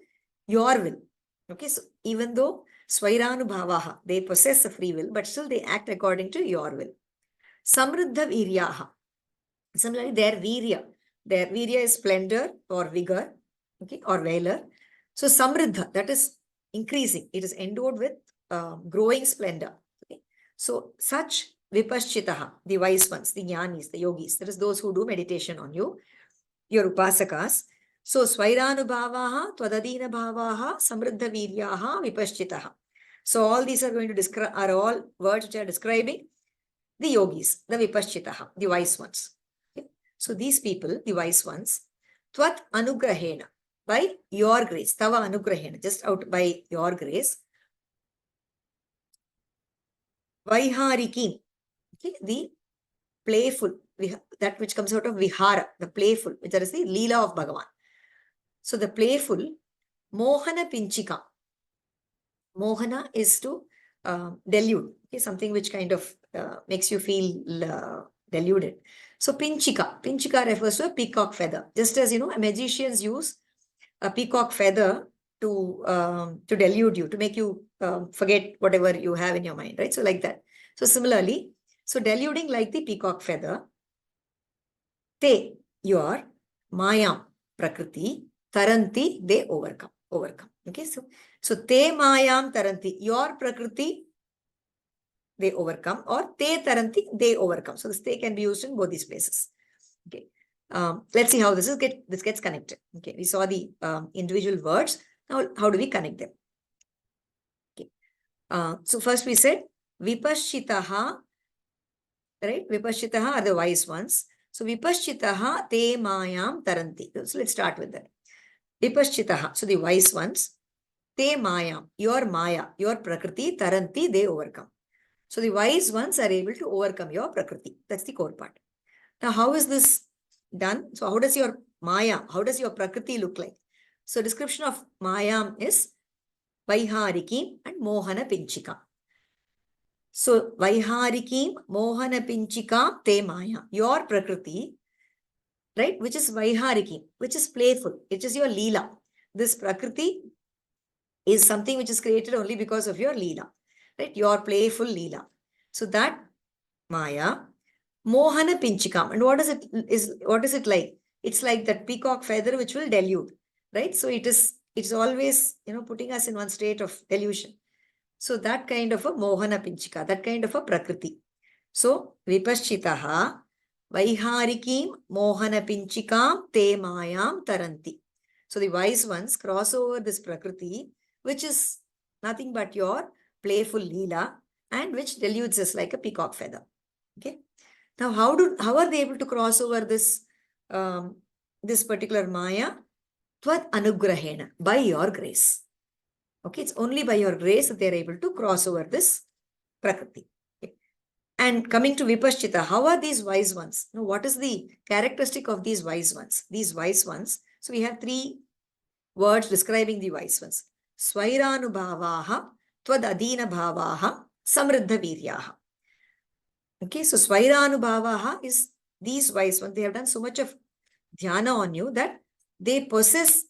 your will. Okay, so even though swairanu they possess a free will, but still they act according to your will. Samruddha viryaha. Similarly, their virya is splendor or vigor, okay, or valor. So samriddha, that is increasing. It is endowed with growing splendor. Okay? So such vipaschitaha, the wise ones, the jnanis, the yogis, that is those who do meditation on you, your upasakas. So swairanubhavaha, twadadina bhavaha, samriddha viryaha, vipaschitaha. So all these are going to describe, are all words which are describing the yogis, the vipaschitaha, the wise ones. So these people, the wise ones, tvat anugrahena, by your grace, tava anugrahena, just out by your grace, vaiharikim, okay, the playful, that which comes out of vihara, the playful, which is the leela of Bhagavan. So the playful, mohana pinchika. Mohana is to delude, okay, something which kind of makes you feel deluded. So pinchika refers to a peacock feather. Just as, magicians use a peacock feather to delude you, to make you forget whatever you have in your mind, right? So like that. So similarly, so deluding like the peacock feather, te, your mayam, prakriti, taranti, they overcome. Okay, so te mayam taranti, your prakriti, they overcome, or te taranti, they overcome. So this te can be used in both these places. Okay. Let's see how this gets connected. Okay, we saw the individual words. Now, how do we connect them? Okay. So first we said vipaschitaha, right? Vipaschitaha are the wise ones. So vipaschitaha te mayam taranti. So let's start with that. Vipaschitaha, so the wise ones, te mayam, your maya, your prakriti, taranti, they overcome. So the wise ones are able to overcome your prakriti. That's the core part. Now, how is this done? So how does your maya, how does your prakriti look like? So description of maya is vaiharikim and mohana pinchika. So vaiharikim, mohana pinchika, te maya, your prakriti, right, which is vaiharikim, which is playful, which is your leela. This prakriti is something which is created only because of your leela, right? Your playful leela. So that maya, mohana pinchikam. And what is it like? It's like that peacock feather which will delude, right? So it's always, putting us in one state of delusion. So that kind of a mohana pinchika, that kind of a prakriti. So vipaschitaha vaiharikim mohana pinchikam te mayam taranti. So the wise ones cross over this prakriti, which is nothing but your playful leela, and which deludes us like a peacock feather. Okay. Now, how are they able to cross over this particular maya? Tvad anugrahena, by your grace. Okay, it's only by your grace that they are able to cross over this Prakriti. Okay. And coming to Vipashchita, how are these wise ones? Now, what is the characteristic of these wise ones? These wise ones, so we have three words describing the wise ones. Svairanubhavaha, Tvad adina bhavaha, Samriddha viryaha. Okay, so Svairanubhavaha is these wise ones. They have done so much of dhyana on you that they possess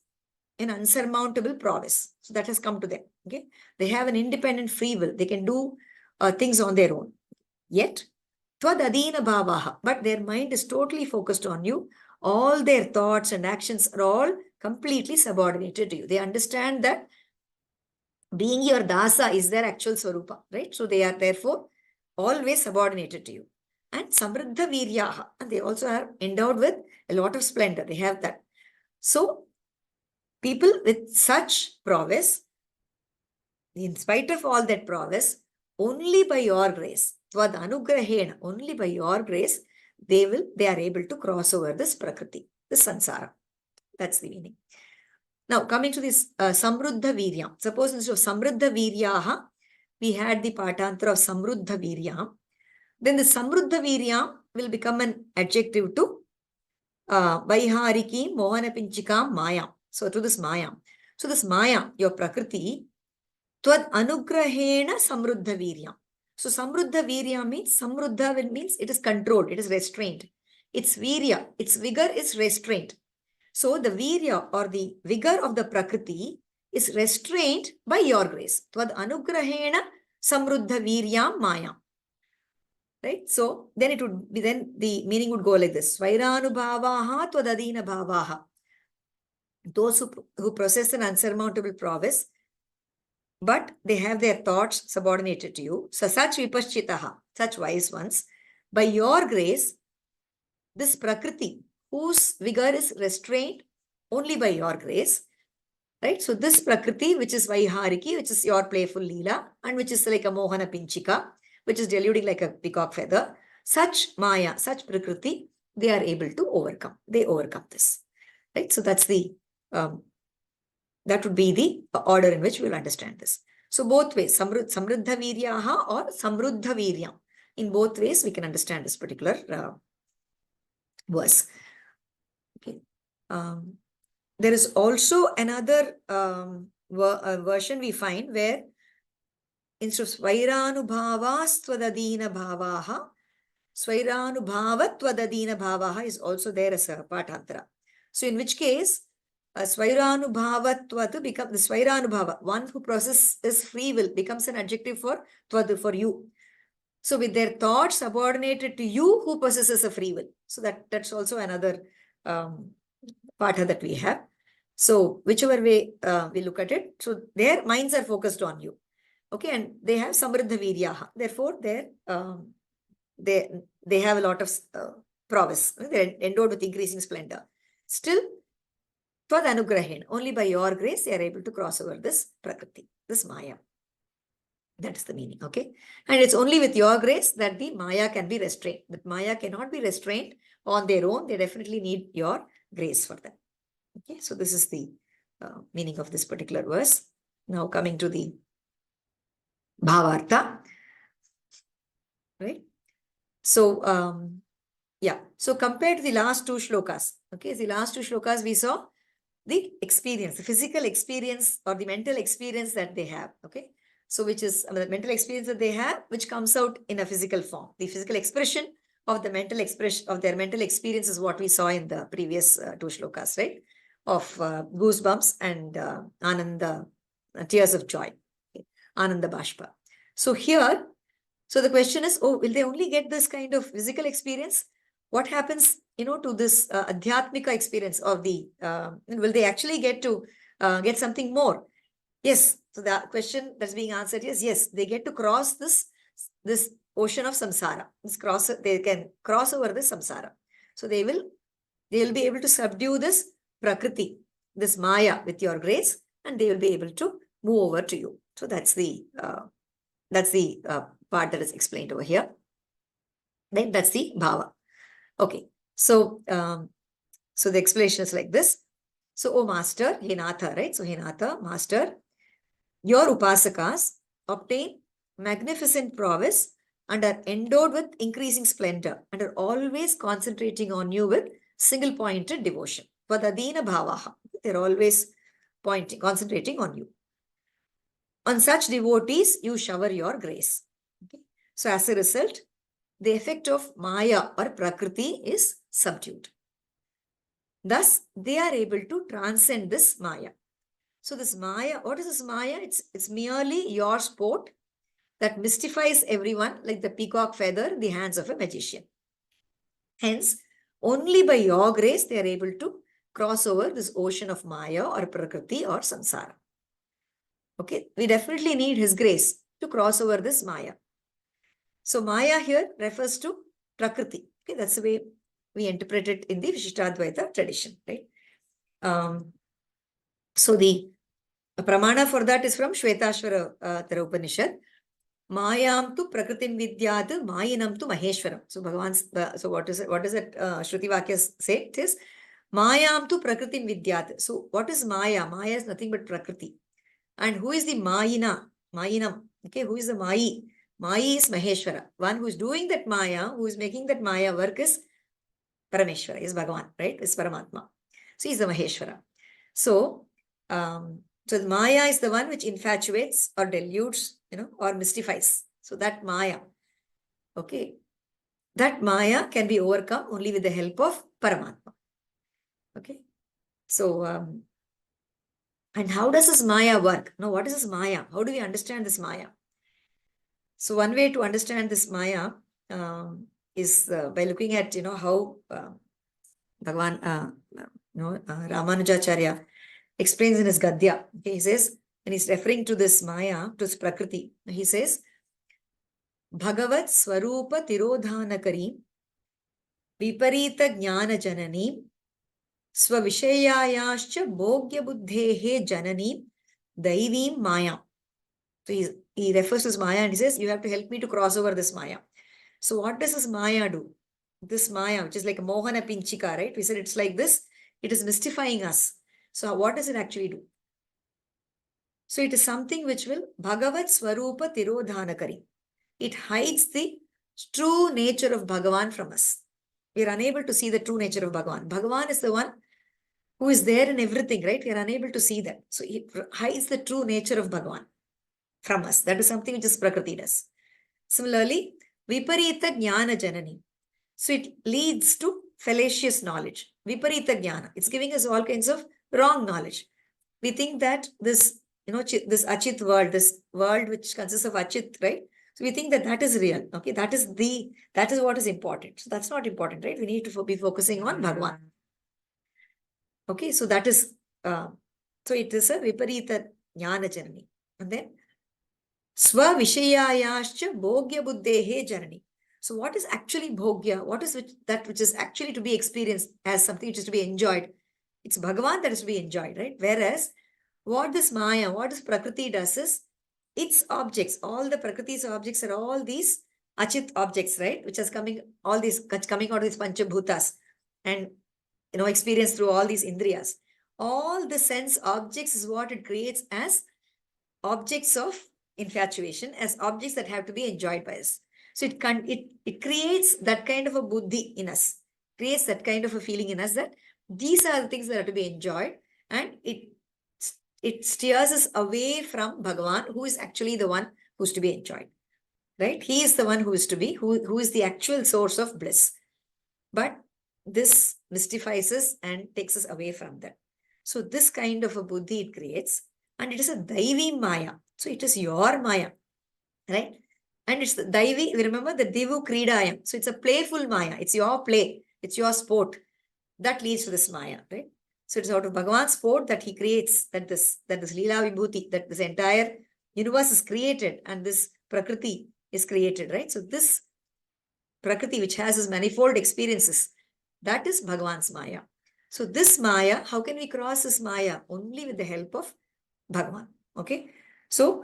an unsurmountable prowess. So that has come to them. Okay, they have an independent free will. They can do things on their own. Yet, Tvad adina bhavaha, but their mind is totally focused on you. All their thoughts and actions are all completely subordinated to you. They understand that being your dasa is their actual swarupa, right? So they are therefore always subordinated to you. And samriddha viryaha, and they also are endowed with a lot of splendor. They have that. So people with such prowess, in spite of all that prowess, only by your grace, Tvad anugrahena, only by your grace, they are able to cross over this prakriti, this sansara. That's the meaning. Now, coming to this samruddha virya. Suppose instead of samruddha viryaha, we had the patantra of samruddha virya. Then the samruddha virya will become an adjective to vaihariki mohana pinchika maya. So to this maya. So this maya, your prakriti, Tvad anugrahena samruddha virya. So samruddha virya means, samruddha means it is controlled, it is restrained. Its virya, its vigor is restrained. So the virya or the vigor of the prakriti is restrained by your grace. Tvad anugrahena samruddha virya maya. Right? So then it would be, then the meaning would go like this. Svairanubhavaha tvad adina bhavaha. Those who possess an unsurmountable prowess, but they have their thoughts subordinated to you. So such vipashchitaha, such wise ones, by your grace, this prakriti, whose vigor is restrained only by your grace, right? So this prakriti, which is vaihariki, which is your playful leela, and which is like a mohana pinchika, which is deluding like a peacock feather, such maya, such prakriti, they are able to overcome. They overcome this, right? So that's the, that would be the order in which we will understand this. So both ways, samruddha viryaha or samruddha virya. In both ways, we can understand this particular verse. Okay. There is also another version we find where instead of svairanubhavastwadadina bhavaha, svairanubhavatwadadina bhavaha is also there as a patantra. So in which case, svairanubhavatvad becomes the svairanubhava, one who possesses free will, becomes an adjective for tvad, for you. So with their thoughts subordinated to you who possesses a free will. So that's also another patha that we have. So whichever way we look at it, so their minds are focused on you. Okay, and they have samriddha viryaha. Therefore, they have a lot of prowess. They're endowed with increasing splendor. Still, Tvad anugrahen, only by your grace, they are able to cross over this prakriti, this maya. That is the meaning, okay? And it's only with your grace that the maya can be restrained. That maya cannot be restrained on their own. They definitely need your grace for that. Okay, so this is the meaning of this particular verse. Now coming to the bhavartha, right? So, yeah. So compared to the last two shlokas, okay, the last two shlokas we saw the experience, the physical experience or the mental experience that they have, okay? So which is the mental experience that they have, which comes out in a physical form. The physical expression of the mental expression of their mental experience is what we saw in the previous two shlokas, right? Of goosebumps and ananda, tears of joy, okay? Ananda bashpa. So here, so the question is, oh, will they only get this kind of physical experience? What happens, to this adhyatmika experience of the, will they actually get to get something more? Yes. So the question that's being answered is yes, they get to cross this ocean of samsara. They can cross over this samsara. So they will be able to subdue this prakriti, this maya with your grace, and they will be able to move over to you. So that's the part that is explained over here. Then that's the bhava. Okay. So, so the explanation is like this. So, oh master, hey Natha, right? So, hey Natha, master, your upasakas obtain magnificent prowess and are endowed with increasing splendor and are always concentrating on you with single-pointed devotion. Vadadina bhavaha. They're always concentrating on you. On such devotees, you shower your grace. Okay? So as a result, the effect of Maya or Prakriti is subdued. Thus, they are able to transcend this Maya. So this Maya, what is this Maya? It's merely your sport that mystifies everyone like the peacock feather in the hands of a magician. Hence, only by your grace, they are able to cross over this ocean of Maya or Prakriti or Samsara. Okay, we definitely need his grace to cross over this Maya. So Maya here refers to Prakriti. Okay, that's the way we interpret it in the Vishishtadvaita tradition, right? So the pramana for that is from Shvetashvara Upanishad. Mayam tu prakritim vidyat mayinam tu maheshwaram. So Bhagavan's, so what is it? What does it Shruti Vakya say? It is Mayam tu prakritim vidyat. So what is Maya? Maya is nothing but Prakriti. And who is the Mayina? Mayinam. Okay, who is the Mayi? Mayi is Maheshwara. One who is doing that Maya, who is making that Maya work is Parameshwara, is Bhagavan, right? Is Paramatma. So he is the Maheshwara. So, so the Maya is the one which infatuates or deludes, or mystifies. So that Maya, okay, that Maya can be overcome only with the help of Paramatma. Okay. So, and how does this Maya work? Now, what is this Maya? How do we understand this Maya? So one way to understand this Maya is by looking at, how Bhagavan, Ramanujacharya explains in his Gadya. Okay, he says, when he's referring to this Maya, to this Prakriti, he says, Bhagavat Swarupa Tirodhanakari Viparita Jnana Janani Svavishayayascha Bhogya Buddhehe Janani Daivim Maya. So he refers to this Maya and he says, you have to help me to cross over this Maya. So what does this Maya do? This Maya, which is like a Mohana Pinchika, right? We said it's like this. It is mystifying us. So what does it actually do? So it is something which will Bhagavat Swarupa Tirodhanakari. It hides the true nature of Bhagavan from us. We are unable to see the true nature of Bhagavan. Bhagavan is the one who is there in everything, right? We are unable to see that. So it hides the true nature of Bhagavan from us. That is something which is Prakriti does. Similarly, Viparita Jnana Janani. So it leads to fallacious knowledge. Viparita Jnana. It's giving us all kinds of wrong knowledge. We think that this, this Achit world, this world which consists of Achit, right? So we think that that is real. Okay, that is what is important. So that's not important, right? We need to be focusing on Bhagavan. Okay, so that is, so it is a Viparita Jnana Janani. And then Swa Vishayayascha Bhogya Buddhehe Janani. So what is actually Bhogya? What is that which is actually to be experienced as something which is to be enjoyed? It's Bhagavan that is to be enjoyed, right? Whereas what this Maya, what this Prakriti does is, its objects, all the Prakriti's objects are all these Achit objects, right? Which is coming, all these coming out of these Panchabhutas and, experienced through all these Indriyas. All the sense objects is what it creates as objects of infatuation, as objects that have to be enjoyed by us. So it creates that kind of a buddhi in us, creates that kind of a feeling in us that these are the things that are to be enjoyed, and it steers us away from Bhagavan, who is actually the one who's to be enjoyed, right? He is the one who is to be, who is the actual source of bliss. But this mystifies us and takes us away from that. So this kind of a buddhi it creates, and it is a Daivi Maya. So it is your Maya, right? And it's the Daivi, remember the Divu Kridayam. So it's a playful Maya. It's your play. It's your sport. That leads to this Maya, right? So it's out of Bhagavan's sport that he creates, that this Leela Vibhuti, that this entire universe is created and this Prakriti is created, right? So this Prakriti, which has its manifold experiences, that is Bhagavan's Maya. So this Maya, how can we cross this Maya? Only with the help of Bhagavan, okay? So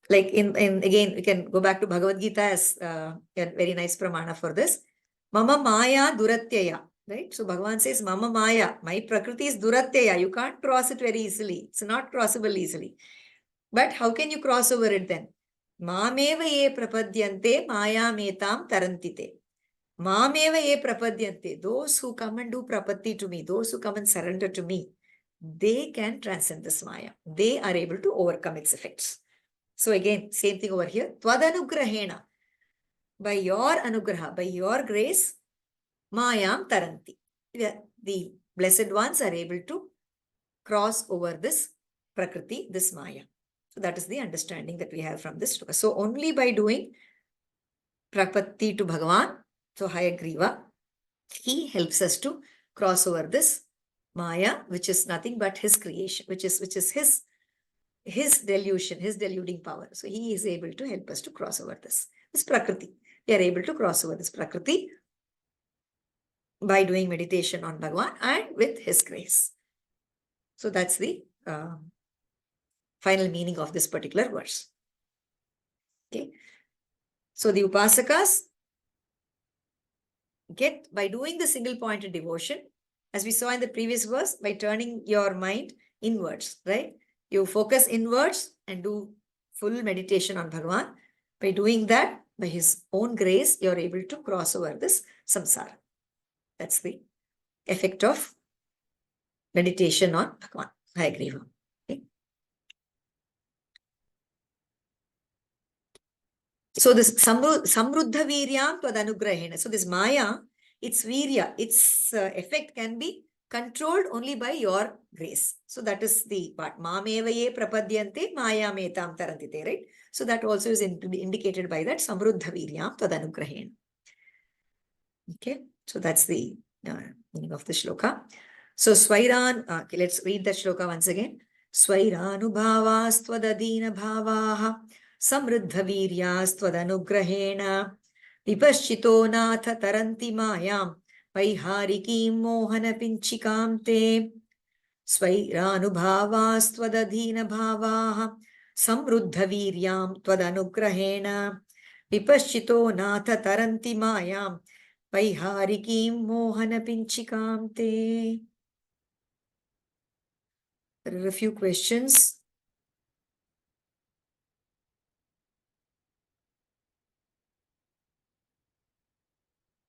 like again, we can go back to Bhagavad Gita as a very nice pramana for this. Mama Maya Duratyaya Right? So Bhagavan says, Mama Maya, my Prakriti is Duratteya. You can't cross it very easily. It's not crossable easily. But how can you cross over it then? Mameva ye prapadyante maya metam tarantite. Mameva ye prapadyante. Those who come and do prapatti to me, those who come and surrender to me, they can transcend this Maya. They are able to overcome its effects. So again, same thing over here. Tvadanugrahena. By your anugraha, by your grace, Mayam taranti. The blessed ones are able to cross over this Prakriti, this Maya. So that is the understanding that we have from this. So only by doing Prapatti to Bhagavan, so Hayagriva, he helps us to cross over this Maya, which is nothing but his creation, which is his delusion, his deluding power. So he is able to help us to cross over this Prakriti. We are able to cross over this Prakriti by doing meditation on Bhagavan and with his grace. So that's the final meaning of this particular verse. Okay. So the Upasakas get, by doing the single pointed devotion, as we saw in the previous verse, by turning your mind inwards, right? You focus inwards and do full meditation on Bhagavan. By doing that, by his own grace, you're able to cross over this samsara. That's the effect of meditation on Bhagavan, Hayagriva. Okay. So this samruddha viryam tvadanugrahena. So this Maya, its virya, its effect can be controlled only by your grace. So that is the part. Mamevaye prapadyante maya metam tarantite, right? So that also is indicated by that samruddha viryam tvadanugrahena. Okay, so that's the meaning of the shloka. So Swairan, okay, let's read that shloka once again. Swairanubhavastvadadina bhavaha samruddha viryastvadanugrahena vipaschito natha taranti mayam vaiharikim mohana pinchikam te. Swairanubhavastvadadina bhavaha samruddha viryam tvadanugrahena vipaschito natha taranti mayam vaiharikim mohana pinchikam te. There are a few questions.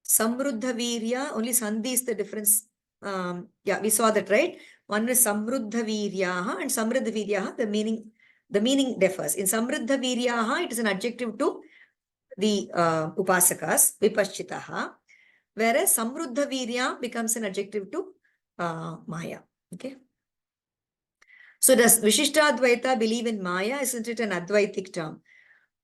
Samruddha virya, only sandhi is the difference. Yeah, we saw that, right? One is samruddha viryaha and samruddha viryaha, the meaning differs. In samruddha viryaha, it is an adjective to the upasakas, vipaschitaha, whereas samruddha virya becomes an adjective to Maya. Okay. So does Vishishtadvaita believe in Maya? Isn't it an Advaitic term?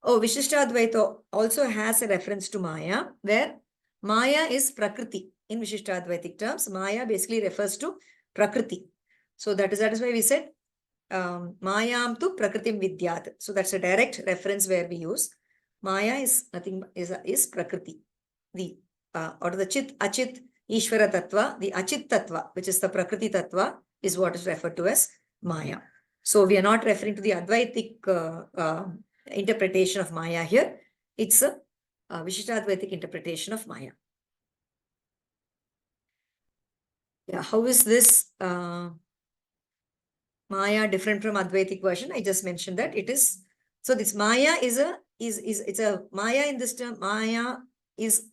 Oh, Vishishtadvaita also has a reference to Maya, where Maya is Prakriti. In Vishishtadvaitic terms, Maya basically refers to Prakriti. So that is why we said Mayam tu Prakritim Vidyat. So that's a direct reference where we use Maya is nothing is Prakriti. The or the Chit, Achit, Ishvara Tattva, the Achit Tattva, which is the Prakriti Tattva, is what is referred to as Maya. So we are not referring to the Advaitic interpretation of Maya here. It's a Vishishtadvaitic interpretation of Maya. Yeah, how is this Maya different from Advaitic version? I just mentioned that it is. So this Maya it's a Maya in this term. Maya is,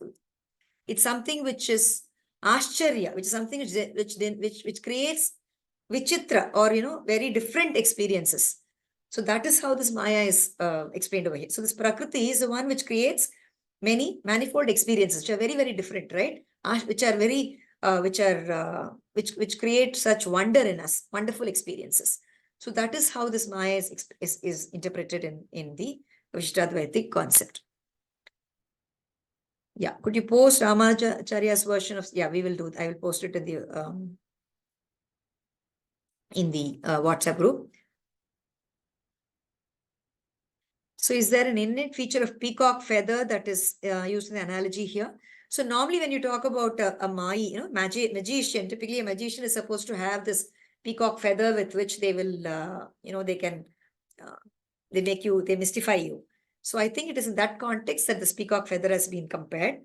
it's something which is Ascharya, which is something which creates Vichitra, or very different experiences. So that is how this Maya is explained over here. So this Prakriti is the one which creates many manifold experiences, which are very, very different, right? Which are very, which create such wonder in us, wonderful experiences. So that is how this Maya is interpreted in the Vishishtadvaitic concept. Yeah, could you post Ramacharya's version of? Yeah, we will do. I will post it in the WhatsApp group. So is there an innate feature of peacock feather that is used in the analogy here? So normally when you talk about a Mai, magician, typically a magician is supposed to have this peacock feather with which they will, they mystify you. So I think it is in that context that this peacock feather has been compared.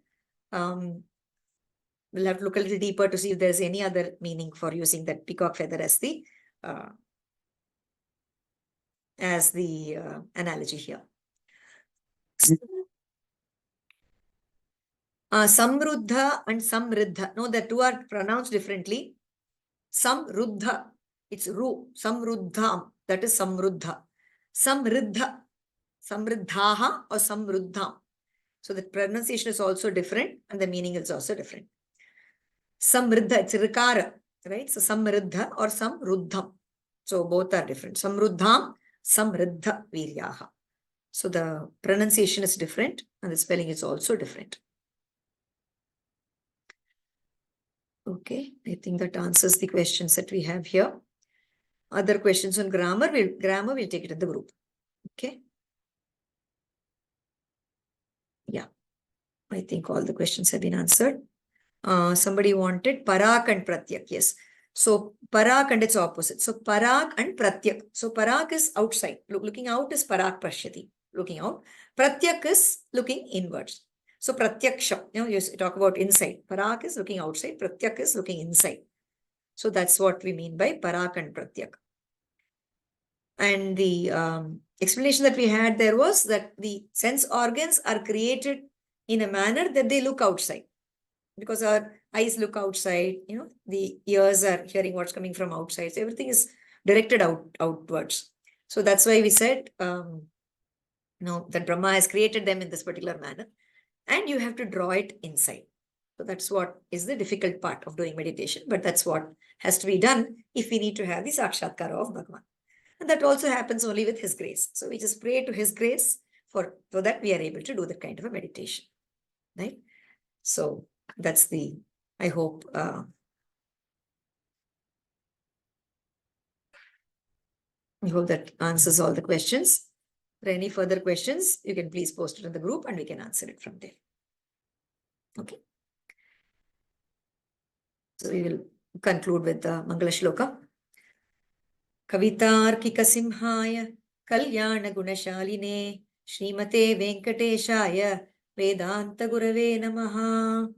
We'll have to look a little deeper to see if there's any other meaning for using that peacock feather as the analogy here. Samruddha and Samriddha. No, the two are pronounced differently. Samruddha, it's Ru. Samruddham, that is Samruddha. Samriddha, Samriddhaha or Samruddham. So the pronunciation is also different and the meaning is also different. Samriddha, it's Rikara, right? So Samriddha or Samruddham. So both are different. Samruddham, Samriddha Viryaha. So the pronunciation is different and the spelling is also different. Okay, I think that answers the questions that we have here. Other questions on grammar, we'll take it in the group. Okay. Yeah, I think all the questions have been answered. Somebody wanted parak and pratyak. Yes. So parak and its opposite. So parak and pratyak. So parak is outside. Looking out is parak pashyati. Looking out. Pratyak is looking inwards. So pratyaksha, you talk about inside. Parak is looking outside. Pratyak is looking inside. So that's what we mean by parak and pratyak. And the explanation that we had there was that the sense organs are created in a manner that they look outside. Because our eyes look outside, the ears are hearing what's coming from outside. So everything is directed outwards. So that's why we said, that Brahma has created them in this particular manner. And you have to draw it inside. So that's what is the difficult part of doing meditation. But that's what has to be done if we need to have the Sakshatkara of Bhagavan. And that also happens only with His grace. So we just pray to His grace so that we are able to do that kind of a meditation. Right? So that's I hope, that answers all the questions. If there are any further questions, you can please post it in the group and we can answer it from there. Okay. So we will conclude with the Mangala Shloka. Kavitarkika Simhaya Kalyana Gunashaline Srimate Venkateshaya Vedanta Gurave Namaha.